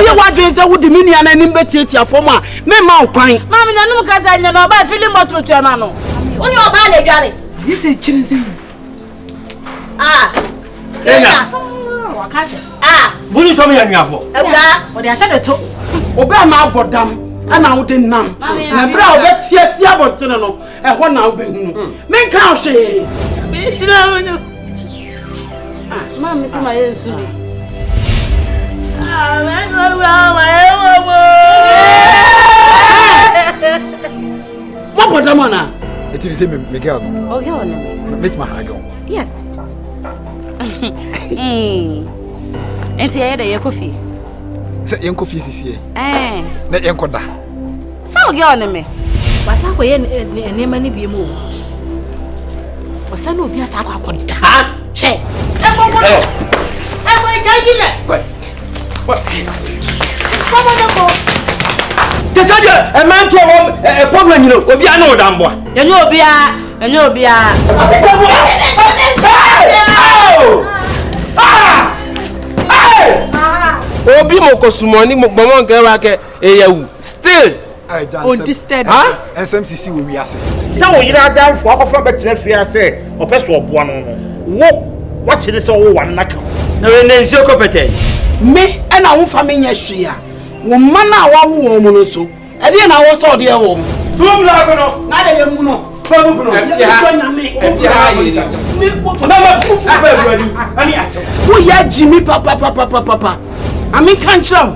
you want to say, would the mini and an imbecile for my mouth crying? Mamma, no, because I know about feeling more to your nano. On your ballet, Johnny. You say, Chinese. Ah, Bully, some young for. What I said to Obama bought them. And I wouldn't know. My brow, let's see a siabot to know. And what now? Men can't say. Mamma, Miss my answer. What put them on? It is Miguel. Oh, you're on me. Make my hair go. Yes. And say, your coffee. Say, young coffee is here. Eh, let young coda. So, you're on me. Was I going and name any be moved? Was I no be a sack? Ah, share. What? Tesadia, a man to a problem, you know, will be a no damn boy. You know, be a. Obi moko sumoni mo gbon gan wa ke eyewu still on this stead SMCC we ase say wo yira dan fo akofo betre fi ase o peso obo no wo wa chire se wo wan naka na we na nsi okopete me e na wo fa me nya hwe a wo mana wa wo mo no so e de na wo so de e wo tum la ko no na de ye mu no ko mu no e fi ha yi na ma pu fa ba ruani ani ache wo ya jimi papa I mean, can't show.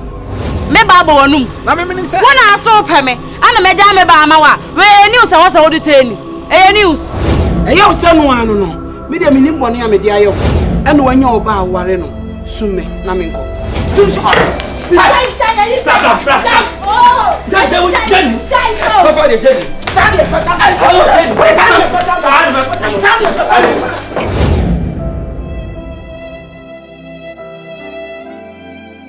Me baba wanum. Na me nim say. Wona aso peme. Ana me ja me ba amawa. We news was all the tell. News. You say no anu no. Me dey me nim bone am dey ayo. E no wanya oba aware no. Sume na me nko. Tum so. Stop.